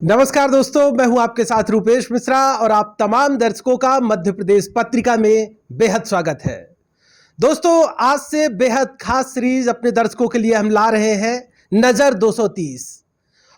नमस्कार दोस्तों, मैं हूं आपके साथ रूपेश मिश्रा और आप तमाम दर्शकों का मध्य प्रदेश पत्रिका में बेहद स्वागत है। दोस्तों, आज से बेहद खास सीरीज अपने दर्शकों के लिए हम ला रहे हैं, नजर 230।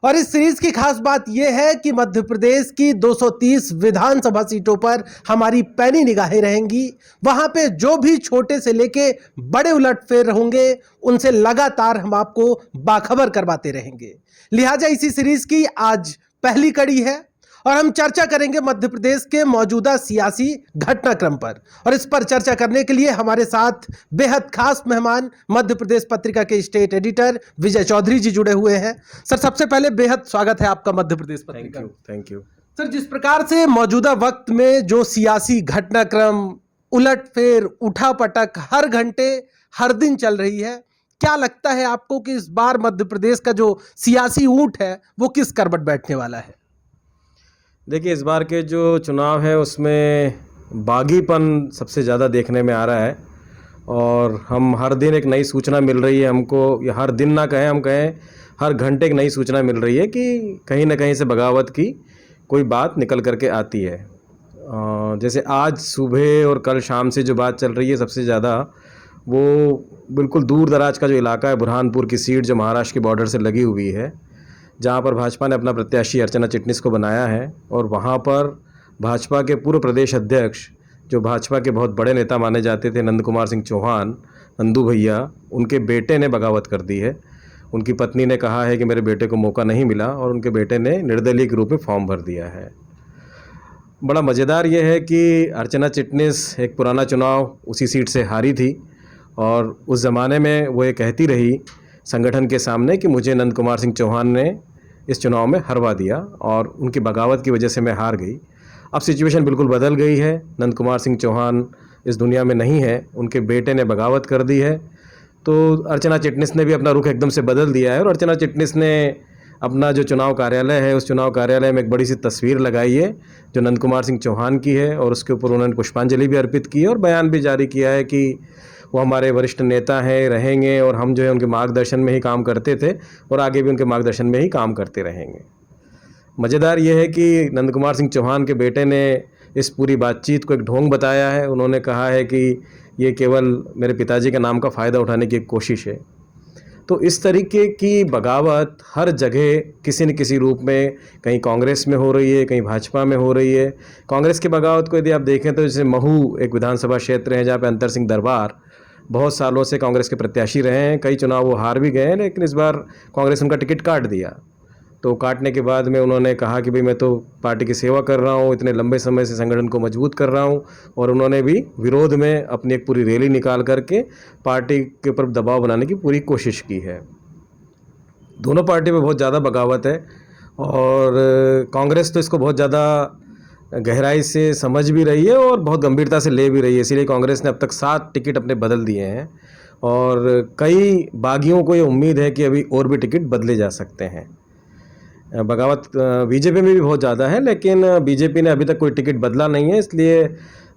और इस सीरीज की खास बात यह है कि मध्य प्रदेश की 230 विधानसभा सीटों पर हमारी पैनी निगाहें रहेंगी। वहां पे जो भी छोटे से लेके बड़े उलटफेर होंगे, उनसे लगातार हम आपको बाखबर करवाते रहेंगे। लिहाजा इसी सीरीज की आज पहली कड़ी है और हम चर्चा करेंगे मध्य प्रदेश के मौजूदा सियासी घटनाक्रम पर। और इस पर चर्चा करने के लिए हमारे साथ बेहद खास मेहमान मध्य प्रदेश पत्रिका के स्टेट एडिटर विजय चौधरी जी जुड़े हुए हैं। सर, सबसे पहले बेहद स्वागत है आपका मध्य प्रदेश पत्रिका। थैंक यू सर, जिस प्रकार से मौजूदा वक्त में जो सियासी घटनाक्रम, उलटफेर, उठापटक हर घंटे हर दिन चल रही है, क्या लगता है आपको कि इस बार मध्य प्रदेश का जो सियासी ऊंट है वो किस करवट बैठने वाला है? देखिए, इस बार के जो चुनाव है उसमें बागीपन सबसे ज़्यादा देखने में आ रहा है और हम हर दिन एक नई सूचना मिल रही है हमको, या हर दिन ना कहें, हम कहें हर घंटे एक नई सूचना मिल रही है कि कहीं ना कहीं से बगावत की कोई बात निकल करके आती है। जैसे आज सुबह और कल शाम से जो बात चल रही है सबसे ज़्यादा, वो बिल्कुल दूर दराज का जो इलाका है, बुरहानपुर की सीट जो महाराष्ट्र के बॉर्डर से लगी हुई है, जहाँ पर भाजपा ने अपना प्रत्याशी अर्चना चिटनिस को बनाया है। और वहाँ पर भाजपा के पूर्व प्रदेश अध्यक्ष, जो भाजपा के बहुत बड़े नेता माने जाते थे, नंद कुमार सिंह चौहान, नंदू भैया, उनके बेटे ने बगावत कर दी है। उनकी पत्नी ने कहा है कि मेरे बेटे को मौका नहीं मिला और उनके बेटे ने निर्दलीय के रूप में फॉर्म भर दिया है। बड़ा मज़ेदार ये है कि अर्चना चिटनिस एक पुराना चुनाव उसी सीट से हारी थी और उस ज़माने में वो ये कहती रही संगठन के सामने कि मुझे नंद कुमार सिंह चौहान ने इस चुनाव में हरवा दिया और उनकी बगावत की वजह से मैं हार गई। अब सिचुएशन बिल्कुल बदल गई है। नंद कुमार सिंह चौहान इस दुनिया में नहीं है, उनके बेटे ने बगावत कर दी है। तो अर्चना चिटनिस ने भी अपना रुख एकदम से बदल दिया है और अर्चना चिटनिस ने अपना जो चुनाव कार्यालय है, उस चुनाव कार्यालय में एक बड़ी सी तस्वीर लगाई है जो नंद कुमार सिंह चौहान की है और उसके ऊपर उन्होंने पुष्पांजलि भी अर्पित की है और बयान भी जारी किया है कि वो हमारे वरिष्ठ नेता हैं, रहेंगे और हम जो है उनके मार्गदर्शन में ही काम करते थे और आगे भी उनके मार्गदर्शन में ही काम करते रहेंगे। मज़ेदार ये है कि नंद कुमार सिंह चौहान के बेटे ने इस पूरी बातचीत को एक ढोंग बताया है। उन्होंने कहा है कि ये केवल मेरे पिताजी के नाम का फ़ायदा उठाने की एक कोशिश है। तो इस तरीके की बगावत हर जगह किसी न किसी रूप में, कहीं कांग्रेस में हो रही है, कहीं भाजपा में हो रही है। कांग्रेस की बगावत को यदि आप देखें तो जैसे महू एक विधानसभा क्षेत्र है जहाँ पे अंतर सिंह दरबार बहुत सालों से कांग्रेस के प्रत्याशी रहे हैं। कई चुनाव वो हार भी गए हैं, लेकिन इस बार कांग्रेस उनका टिकट काट दिया। तो काटने के बाद में उन्होंने कहा कि भाई मैं तो पार्टी की सेवा कर रहा हूँ, इतने लंबे समय से संगठन को मजबूत कर रहा हूँ, और उन्होंने भी विरोध में अपनी एक पूरी रैली निकाल करके पार्टी के ऊपर दबाव बनाने की पूरी कोशिश की है। दोनों पार्टी में बहुत ज़्यादा बगावत है और कांग्रेस तो इसको बहुत ज़्यादा गहराई से समझ भी रही है और बहुत गंभीरता से ले भी रही है। इसीलिए कांग्रेस ने अब तक 7 टिकट अपने बदल दिए हैं और कई बागियों को ये उम्मीद है कि अभी और भी टिकट बदले जा सकते हैं। बगावत बीजेपी में भी बहुत ज़्यादा है, लेकिन बीजेपी ने अभी तक कोई टिकट बदला नहीं है, इसलिए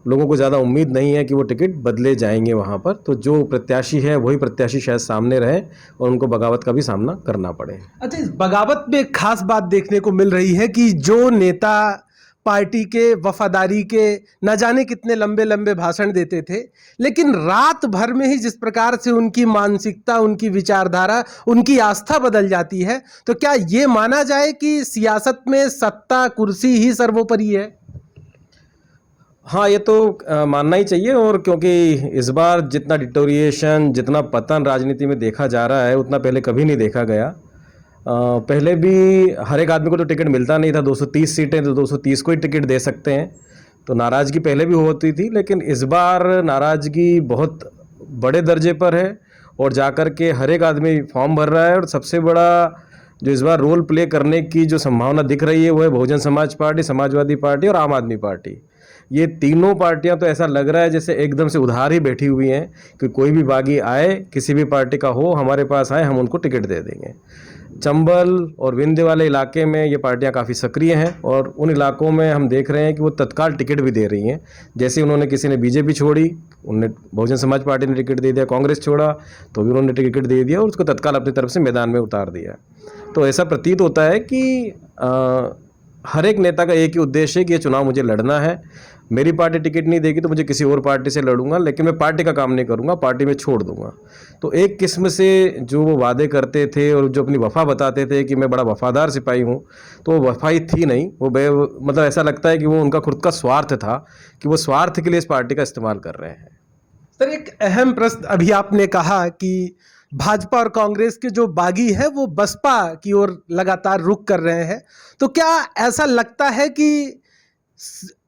लोगों को ज़्यादा उम्मीद नहीं है कि वो टिकट बदले जाएंगे वहाँ पर। तो जो प्रत्याशी है वही प्रत्याशी शायद सामने रहे और उनको बगावत का भी सामना करना पड़े। अच्छा, इस बगावत में एक खास बात देखने को मिल रही है कि जो नेता पार्टी के वफादारी के न जाने कितने लंबे लंबे भाषण देते थे, लेकिन रात भर में ही जिस प्रकार से उनकी मानसिकता, उनकी विचारधारा, उनकी आस्था बदल जाती है, तो क्या ये माना जाए कि सियासत में सत्ता, कुर्सी ही सर्वोपरि है? हाँ, ये तो मानना ही चाहिए। और क्योंकि इस बार जितना डिटोरिएशन, जितना पतन राजनीति में देखा जा रहा है, उतना पहले कभी नहीं देखा गया। पहले भी हर एक आदमी को तो टिकट मिलता नहीं था। 230 सीटें तो 230 को ही टिकट दे सकते हैं, तो नाराज़गी पहले भी होती थी, लेकिन इस बार नाराज़गी बहुत बड़े दर्जे पर है और जाकर के हर एक आदमी फॉर्म भर रहा है। और सबसे बड़ा जो इस बार रोल प्ले करने की जो संभावना दिख रही है वो है बहुजन समाज पार्टी, समाजवादी पार्टी और आम आदमी पार्टी। ये तीनों पार्टियां तो ऐसा लग रहा है जैसे एकदम से उधार ही बैठी हुई हैं कि कोई भी बागी आए, किसी भी पार्टी का हो, हमारे पास आए, हम उनको टिकट दे देंगे। चंबल और विंध्य वाले इलाके में ये पार्टियां काफ़ी सक्रिय हैं और उन इलाकों में हम देख रहे हैं कि वो तत्काल टिकट भी दे रही हैं। जैसे उन्होंने, किसी ने बीजेपी छोड़ी, उन्होंने बहुजन समाज पार्टी ने टिकट दे दिया, कांग्रेस छोड़ा तो भी उन्होंने टिकट दे दिया और उसको तत्काल अपनी तरफ से मैदान में उतार दिया। तो ऐसा प्रतीत होता है कि हर एक नेता का एक ही उद्देश्य है कि ये चुनाव मुझे लड़ना है, मेरी पार्टी टिकट नहीं देगी तो मुझे किसी और पार्टी से लड़ूंगा, लेकिन मैं पार्टी का काम नहीं करूंगा, पार्टी में छोड़ दूंगा। तो एक किस्म से जो वो वादे करते थे और जो अपनी वफा बताते थे कि मैं बड़ा वफादार सिपाही हूँ, तो वो वफाई थी नहीं, वो मतलब ऐसा लगता है कि वो उनका खुद का स्वार्थ था कि वो स्वार्थ के लिए इस पार्टी का इस्तेमाल कर रहे हैं। सर, एक अहम प्रश्न अभी आपने कहा कि भाजपा और कांग्रेस के जो बागी है वो बसपा की ओर लगातार रुख कर रहे हैं, तो क्या ऐसा लगता है कि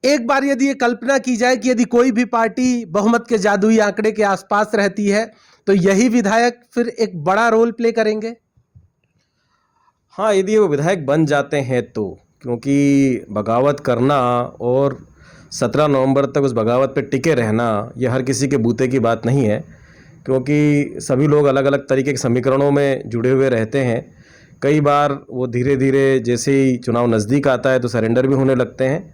एक बार यदि ये कल्पना की जाए कि यदि कोई भी पार्टी बहुमत के जादुई आंकड़े के आसपास रहती है तो यही विधायक फिर एक बड़ा रोल प्ले करेंगे? हाँ, यदि वो विधायक बन जाते हैं तो, क्योंकि बगावत करना और 17 नवंबर तक उस बगावत पे टिके रहना ये हर किसी के बूते की बात नहीं है, क्योंकि सभी लोग अलग अलग तरीके के समीकरणों में जुड़े हुए रहते हैं। कई बार वो धीरे धीरे जैसे ही चुनाव नज़दीक आता है तो सरेंडर भी होने लगते हैं।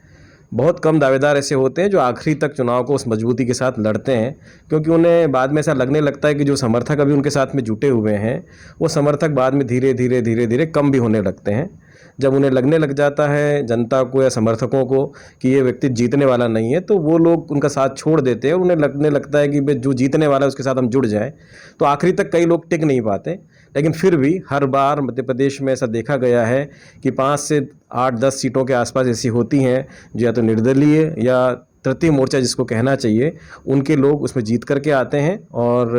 बहुत कम दावेदार ऐसे होते हैं जो आखिरी तक चुनाव को उस मजबूती के साथ लड़ते हैं, क्योंकि उन्हें बाद में ऐसा लगने लगता है कि जो समर्थक अभी उनके साथ में जुटे हुए हैं वो समर्थक बाद में धीरे धीरे कम भी होने लगते हैं। जब उन्हें लगने लग जाता है जनता को या समर्थकों को कि ये व्यक्ति जीतने वाला नहीं है, तो वो लोग उनका साथ छोड़ देते हैं और उन्हें लगने लगता है कि भाई जो जीतने वाला है उसके साथ हम जुड़ जाएं। तो आखिरी तक कई लोग टिक नहीं पाते, लेकिन फिर भी हर बार मध्य प्रदेश में ऐसा देखा गया है कि 5 से 8-10 सीटों के आसपास ऐसी होती हैं जो या तो निर्दलीय या तृतीय मोर्चा जिसको कहना चाहिए, उनके लोग उसमें जीत करके आते हैं और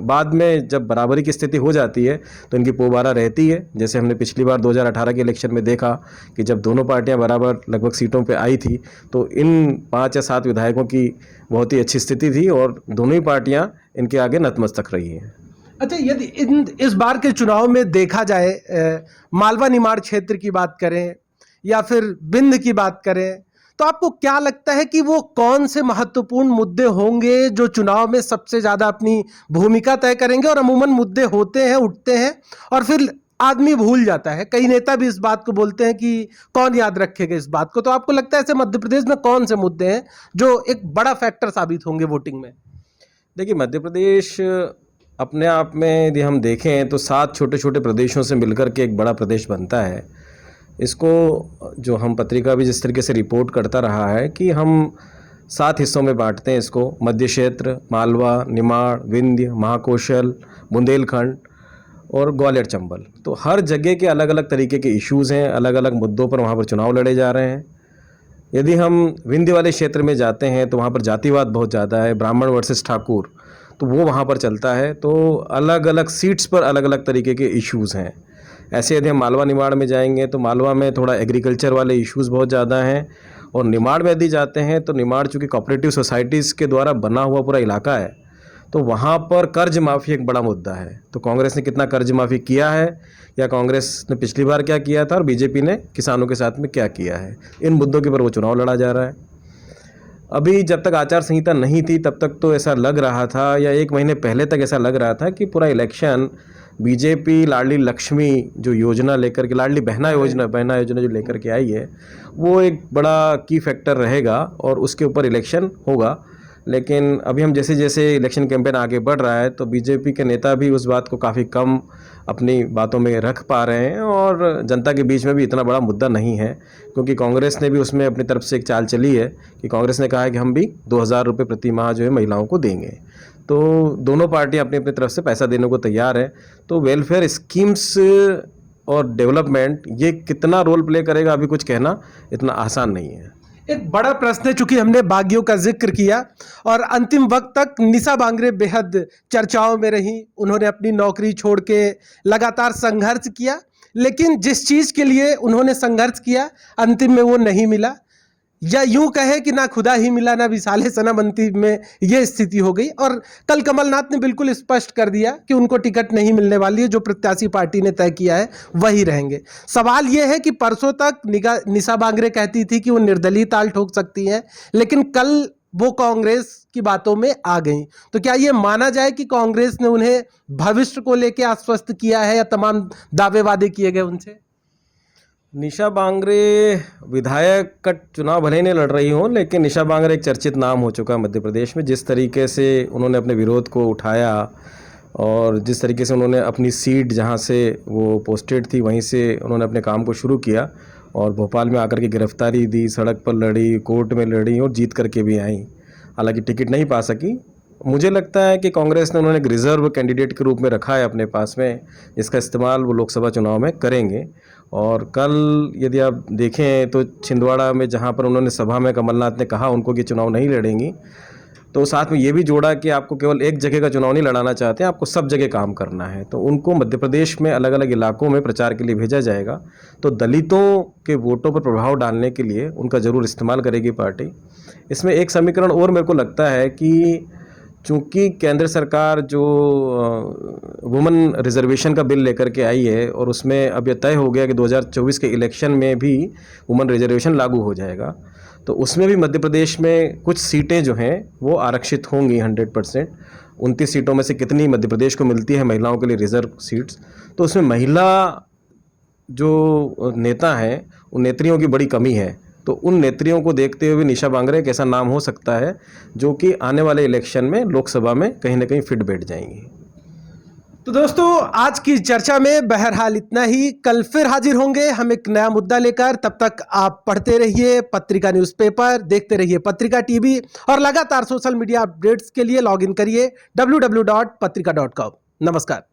बाद में जब बराबरी की स्थिति हो जाती है तो इनकी पोबारा रहती है। जैसे हमने पिछली बार 2018 के इलेक्शन में देखा कि जब दोनों पार्टियां बराबर लगभग सीटों पे आई थी तो इन 5 या 7 विधायकों की बहुत ही अच्छी स्थिति थी और दोनों ही पार्टियां इनके आगे नतमस्तक रही हैं। अच्छा, यदि इस बार के चुनाव में देखा जाए, मालवा निमाड़ क्षेत्र की बात करें या फिर बिंद की बात करें, तो आपको क्या लगता है कि वो कौन से महत्वपूर्ण मुद्दे होंगे जो चुनाव में सबसे ज़्यादा अपनी भूमिका तय करेंगे? और अमूमन मुद्दे होते हैं, उठते हैं और फिर आदमी भूल जाता है। कई नेता भी इस बात को बोलते हैं कि कौन याद रखेगा इस बात को। तो आपको लगता है ऐसे मध्य प्रदेश में कौन से मुद्दे हैं जो एक बड़ा फैक्टर साबित होंगे वोटिंग में? देखिए, मध्य प्रदेश अपने आप में यदि हम देखें तो 7 छोटे छोटे प्रदेशों से मिलकर के एक बड़ा प्रदेश बनता है। इसको जो हम पत्रिका भी जिस तरीके से रिपोर्ट करता रहा है कि हम 7 हिस्सों में बांटते हैं इसको, मध्य क्षेत्र, मालवा, निमाड़, विंध्य, महाकौशल, बुंदेलखंड और ग्वालियर चंबल। तो हर जगह के अलग अलग तरीके के इश्यूज़ हैं, अलग अलग मुद्दों पर वहाँ पर चुनाव लड़े जा रहे हैं। यदि हम विंध्य वाले क्षेत्र में जाते हैं तो वहाँ पर जातिवाद बहुत ज़्यादा है, ब्राह्मण वर्सेस ठाकुर, तो वो वहाँ पर चलता है। तो अलग अलग सीट्स पर अलग अलग तरीके के इश्यूज़ हैं। ऐसे यदि हम मालवा निमाड़ में जाएंगे तो मालवा में थोड़ा एग्रीकल्चर वाले इश्यूज़ बहुत ज़्यादा हैं, और निमाड़ में यदि जाते हैं तो निमाड़ चूँकि कोऑपरेटिव सोसाइटीज़ के द्वारा बना हुआ पूरा इलाका है, तो वहाँ पर कर्ज माफ़ी एक बड़ा मुद्दा है। तो कांग्रेस ने कितना कर्ज माफ़ी किया है या कांग्रेस ने पिछली बार क्या किया था और बीजेपी ने किसानों के साथ में क्या किया है, इन मुद्दों के ऊपर वो चुनाव लड़ा जा रहा है। अभी जब तक आचार संहिता नहीं थी तब तक तो ऐसा लग रहा था, या 1 महीने पहले तक ऐसा लग रहा था कि पूरा इलेक्शन बीजेपी लाडली लक्ष्मी जो योजना लेकर के, लाडली बहना योजना जो लेकर के आई है, वो एक बड़ा की फैक्टर रहेगा और उसके ऊपर इलेक्शन होगा। लेकिन अभी हम जैसे जैसे इलेक्शन कैंपेन आगे बढ़ रहा है तो बीजेपी के नेता भी उस बात को काफ़ी कम अपनी बातों में रख पा रहे हैं और जनता के बीच में भी इतना बड़ा मुद्दा नहीं है, क्योंकि कांग्रेस ने भी उसमें अपनी तरफ से एक चाल चली है कि कांग्रेस ने कहा है कि हम भी 2000 रुपये प्रति माह जो है महिलाओं को देंगे। तो दोनों पार्टियां अपनी अपनी तरफ से पैसा देने को तैयार है। तो वेलफेयर स्कीम्स और डेवलपमेंट ये कितना रोल प्ले करेगा अभी कुछ कहना इतना आसान नहीं है। एक बड़ा प्रश्न है, चूंकि हमने बागियों का जिक्र किया और अंतिम वक्त तक निशा बांगरे बेहद चर्चाओं में रही। उन्होंने अपनी नौकरी छोड़ के लगातार संघर्ष किया, लेकिन जिस चीज़ के लिए उन्होंने संघर्ष किया अंतिम में वो नहीं मिला, या यूं कहे कि ना खुदा ही मिला ना विसाले सनम, अंतिम में ये स्थिति हो गई। और कल कमलनाथ ने बिल्कुल स्पष्ट कर दिया कि उनको टिकट नहीं मिलने वाली है, जो प्रत्याशी पार्टी ने तय किया है वही रहेंगे। सवाल ये है कि परसों तक निशा बांगरे कहती थी कि वो निर्दलीय ताल ठोक सकती हैं, लेकिन कल वो कांग्रेस की बातों में आ गई। तो क्या ये माना जाए कि कांग्रेस ने उन्हें भविष्य को लेकर आश्वस्त किया है या तमाम दावे वादे किए गए उनसे? निशा बांगरे विधायक का चुनाव भले ही नहीं लड़ रही हो, लेकिन निशा बांगरे एक चर्चित नाम हो चुका है मध्य प्रदेश में। जिस तरीके से उन्होंने अपने विरोध को उठाया और जिस तरीके से उन्होंने अपनी सीट जहाँ से वो पोस्टेड थी वहीं से उन्होंने अपने काम को शुरू किया और भोपाल में आकर के गिरफ्तारी दी, सड़क पर लड़ी, कोर्ट में लड़ी और जीत करके भी आई। हालांकि टिकट नहीं पा सकी। मुझे लगता है कि कांग्रेस ने उन्होंने एक रिजर्व कैंडिडेट के रूप में रखा है अपने पास में, जिसका इस्तेमाल वो लोकसभा चुनाव में करेंगे। और कल यदि आप देखें तो छिंदवाड़ा में जहाँ पर उन्होंने सभा में कमलनाथ ने कहा उनको कि चुनाव नहीं लड़ेंगी, तो साथ में ये भी जोड़ा कि आपको केवल एक जगह का चुनाव नहीं लड़ाना चाहते, आपको सब जगह काम करना है। तो उनको मध्य प्रदेश में अलग अलग इलाकों में प्रचार के लिए भेजा जाएगा, तो दलितों के वोटों पर प्रभाव डालने के लिए उनका ज़रूर इस्तेमाल करेगी पार्टी। इसमें एक समीकरण और मेरे को लगता है कि चूँकि केंद्र सरकार जो वुमेन रिजर्वेशन का बिल लेकर के आई है और उसमें अब यह तय हो गया कि 2024 के इलेक्शन में भी वुमेन रिजर्वेशन लागू हो जाएगा, तो उसमें भी मध्य प्रदेश में कुछ सीटें जो हैं वो आरक्षित होंगी 100%। 29 सीटों में से कितनी मध्य प्रदेश को मिलती है महिलाओं के लिए रिजर्व सीट्स, तो उसमें महिला जो नेता हैं उन नेत्रियों की बड़ी कमी है। तो उन नेत्रियों को देखते हुए निशा बांगरे एक ऐसा नाम हो सकता है जो कि आने वाले इलेक्शन में लोकसभा में कहीं ना कहीं फिट बैठ जाएंगी। तो दोस्तों, आज की चर्चा में बहरहाल इतना ही। कल फिर हाजिर होंगे हम एक नया मुद्दा लेकर। तब तक आप पढ़ते रहिए पत्रिका न्यूज़पेपर, देखते रहिए पत्रिका टीवी और लगातार सोशल मीडिया अपडेट्स के लिए लॉगिन करिए www.patrika.com। नमस्कार।